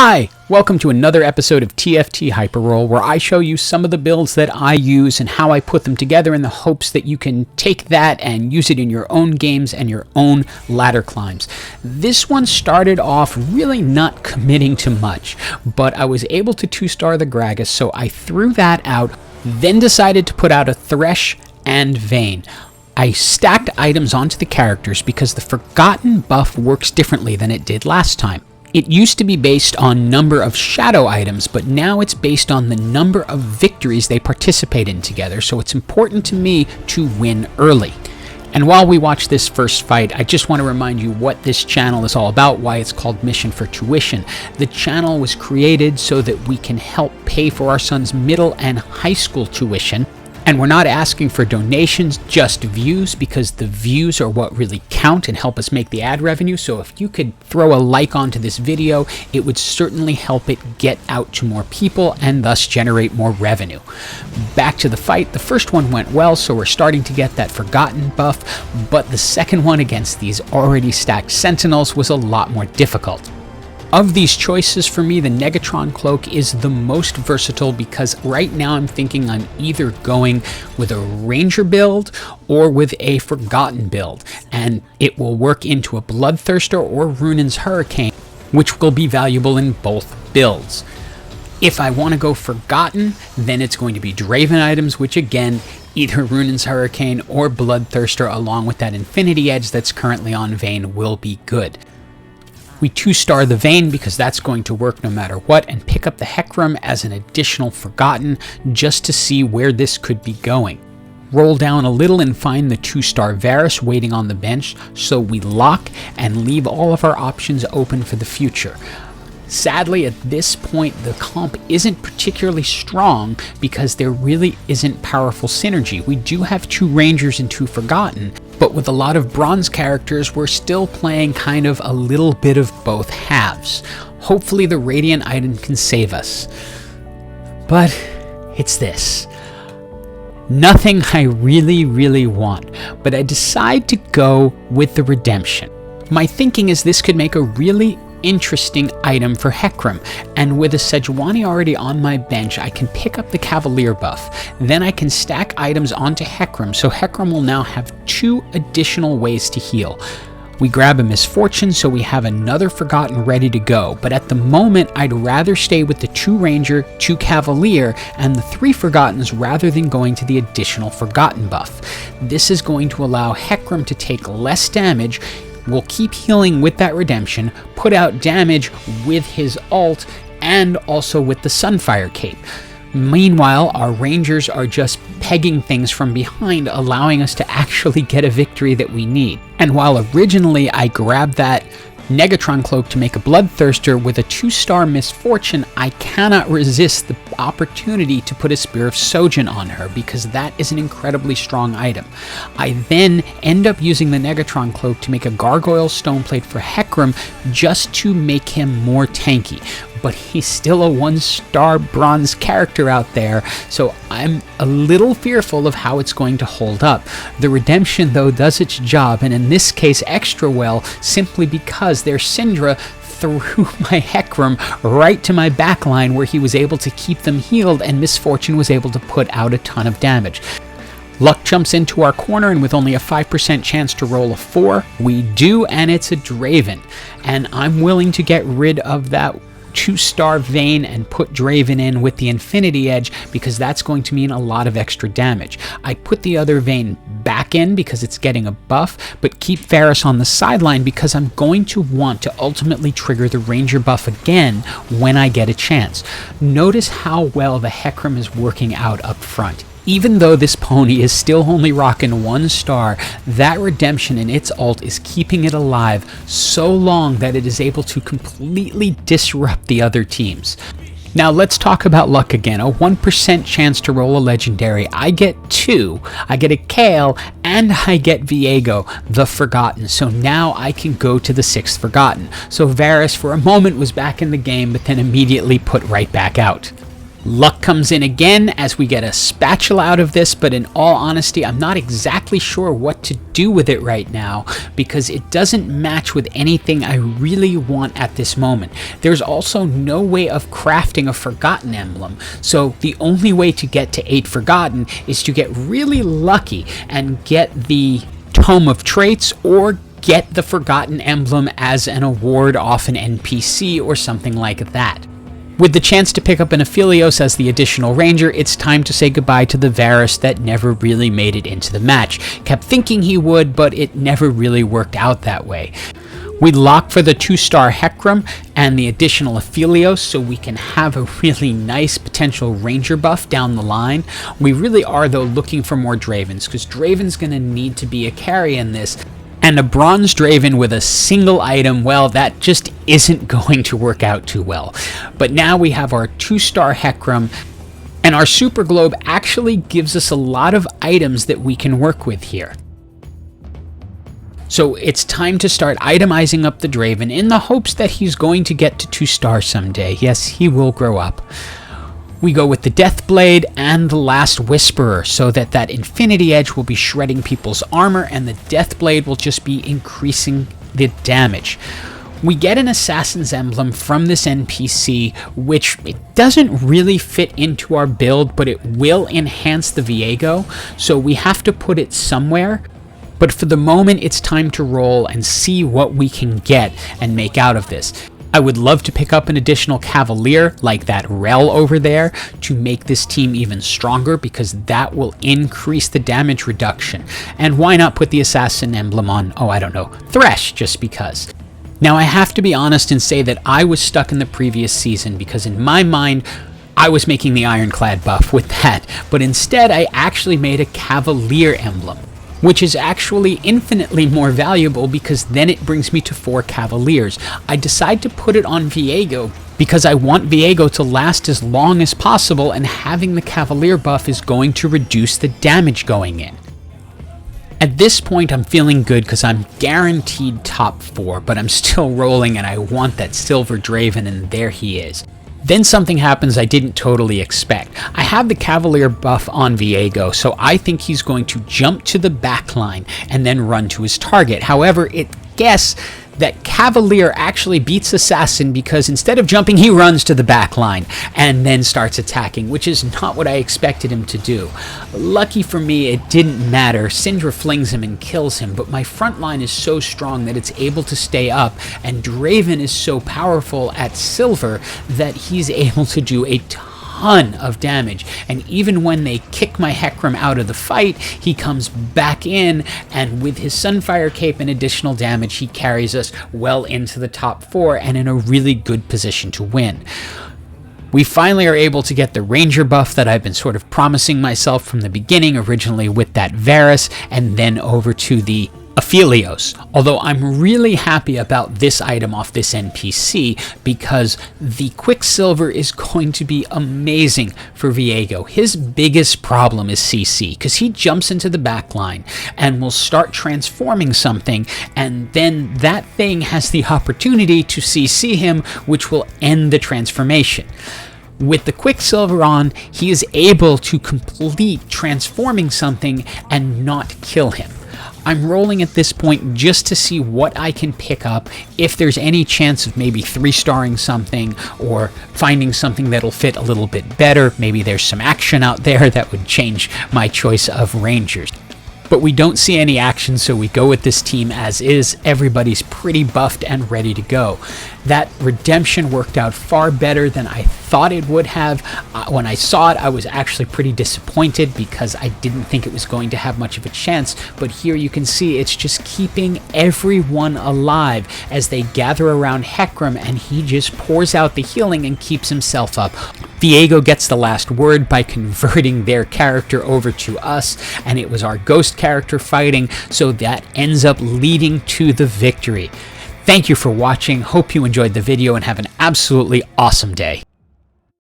Hi, welcome to another episode of TFT Hyper Roll, where I show you some of the builds that I use and how I put them together in the hopes that you can take that and use it in your own games and your own ladder climbs. This one started off really not committing to much, but I was able to 2-star the Gragas, so I threw that out, then decided to put out a Thresh and Vayne. I stacked items onto the characters because the Forgotten buff works differently than it did last time. It used to be based on number of shadow items, but now it's based on the number of victories they participate in together, so it's important to me to win early. And while we watch this first fight, I just want to remind you what this channel is all about, why it's called Mission4Tution. The channel was created so that we can help pay for our son's middle and high school tuition. And we're not asking for donations, just views, because the views are what really count and help us make the ad revenue. So if you could throw a like onto this video, it would certainly help it get out to more people and thus generate more revenue. Back to the fight. The first one went well, so we're starting to get that Forgotten buff, but the second one against these already stacked Sentinels was a lot more difficult. Of these choices, for me, the Negatron Cloak is the most versatile because right now I'm thinking I'm either going with a Ranger build or with a Forgotten build, and it will work into a Bloodthirster or Runin's Hurricane, which will be valuable in both builds. If I want to go Forgotten, then it's going to be Draven items, which again, either Runin's Hurricane or Bloodthirster along with that Infinity Edge that's currently on Vayne will be good. We 2-star the Vayne because that's going to work no matter what, and pick up the Hecarim as an additional Forgotten just to see where this could be going. Roll down a little and find the 2-star Varus waiting on the bench, so we lock and leave all of our options open for the future. Sadly, at this point, the comp isn't particularly strong because there really isn't powerful synergy. We do have 2 Rangers and 2 Forgotten, but with a lot of bronze characters, we're still playing kind of a little bit of both halves. Hopefully the Radiant item can save us. But it's this. Nothing I really want, but I decide to go with the Redemption. My thinking is this could make a really interesting item for Hecarim, and with a Sejuani already on my bench, I can pick up the Cavalier buff. Then I can stack items onto Hecarim, so Hecarim will now have 2 additional ways to heal. We grab a Misfortune, so we have another Forgotten ready to go, but at the moment I'd rather stay with the 2 Ranger, 2 Cavalier, and the 3 Forgottens rather than going to the additional Forgotten buff. This is going to allow Hecarim to take less damage. We'll keep healing with that Redemption, put out damage with his ult, and also with the Sunfire Cape. Meanwhile, our Rangers are just pegging things from behind, allowing us to actually get a victory that we need. And while originally I grabbed that Negatron Cloak to make a Bloodthirster with a 2-star Misfortune, I cannot resist the opportunity to put a Spear of Sojin on her because that is an incredibly strong item. I then end up using the Negatron Cloak to make a Gargoyle Stoneplate for Hecarim just to make him more tanky. But he's still a 1-star bronze character out there, so I'm a little fearful of how it's going to hold up. The Redemption, though, does its job, and in this case extra well, simply because their Syndra threw my Hecarim right to my backline where he was able to keep them healed, and Misfortune was able to put out a ton of damage. Luck jumps into our corner, and with only a 5% chance to roll a 4, we do, and it's a Draven. And I'm willing to get rid of that 2-star Vayne and put Draven in with the Infinity Edge because that's going to mean a lot of extra damage. I put the other Vayne back in because it's getting a buff, but keep Varus on the sideline because I'm going to want to ultimately trigger the Ranger buff again when I get a chance. Notice how well the Hecarim is working out up front. Even though this pony is still only rocking 1 star, that Redemption in its ult is keeping it alive so long that it is able to completely disrupt the other teams. Now let's talk about luck again. A 1% chance to roll a legendary. I get 2. I get a Kale, and I get Viego, the Forgotten. So now I can go to the 6th Forgotten. So Varus for a moment was back in the game, but then immediately put right back out. Luck comes in again as we get a spatula out of this, but in all honesty, I'm not exactly sure what to do with it right now because it doesn't match with anything I really want at this moment. There's also no way of crafting a Forgotten emblem, so the only way to get to 8 Forgotten is to get really lucky and get the Tome of Traits or get the Forgotten emblem as an award off an NPC or something like that. With the chance to pick up an Aphelios as the additional ranger, it's time to say goodbye to the Varus that never really made it into the match. Kept thinking he would, but it never really worked out that way. We lock for the 2-star Hecarim and the additional Aphelios so we can have a really nice potential ranger buff down the line. We really are, though, looking for more Dravens, because Draven's going to need to be a carry in this. And a bronze Draven with a single item, well, that just isn't going to work out too well. But now we have our 2-star Hecarim, and our Super Globe actually gives us a lot of items that we can work with here. So it's time to start itemizing up the Draven in the hopes that he's going to get to 2-star someday. Yes, he will grow up. We go with the Deathblade and the Last Whisperer so that that Infinity Edge will be shredding people's armor and the Deathblade will just be increasing the damage. We get an Assassin's Emblem from this NPC, which it doesn't really fit into our build, but it will enhance the Viego, so we have to put it somewhere. But for the moment, it's time to roll and see what we can get and make out of this. I would love to pick up an additional Cavalier like that Rel over there to make this team even stronger because that will increase the damage reduction. And why not put the Assassin emblem on, oh, I don't know, Thresh, just because. Now I have to be honest and say that I was stuck in the previous season because in my mind, I was making the Ironclad buff with that, but instead I actually made a Cavalier emblem, which is actually infinitely more valuable because then it brings me to 4 Cavaliers. I decide to put it on Viego because I want Viego to last as long as possible, and having the Cavalier buff is going to reduce the damage going in. At this point, I'm feeling good because I'm guaranteed top 4, but I'm still rolling and I want that silver Draven, and there he is. Then something happens I didn't totally expect. I have the Cavalier buff on Viego, so I think he's going to jump to the backline and then run to his target. However, guess that Cavalier actually beats Assassin because instead of jumping, he runs to the backline and then starts attacking, which is not what I expected him to do. Lucky for me, it didn't matter. Syndra flings him and kills him, but my front line is so strong that it's able to stay up, and Draven is so powerful at silver that he's able to do a ton of damage, and even when they kick my Hecarim out of the fight, he comes back in, and with his Sunfire Cape and additional damage, he carries us well into the top 4 and in a really good position to win. We finally are able to get the Ranger buff that I've been sort of promising myself from the beginning, originally with that Varus, and then over to the Aphelios, although I'm really happy about this item off this NPC because the Quicksilver is going to be amazing for Viego. His biggest problem is CC because he jumps into the back line and will start transforming something, and then that thing has the opportunity to CC him, which will end the transformation. With the Quicksilver on, he is able to complete transforming something and not kill him. I'm rolling at this point just to see what I can pick up, if there's any chance of maybe 3-starring something or finding something that'll fit a little bit better. Maybe there's some action out there that would change my choice of Rangers. But we don't see any action, so we go with this team as is. Everybody's pretty buffed and ready to go. That redemption worked out far better than I thought it would have. When I saw it, I was actually pretty disappointed because I didn't think it was going to have much of a chance. But here you can see it's just keeping everyone alive as they gather around Hecarim, and he just pours out the healing and keeps himself up. Viego gets the last word by converting their character over to us, and it was our ghost character fighting, so that ends up leading to the victory. Thank you for watching. Hope you enjoyed the video and have an absolutely awesome day.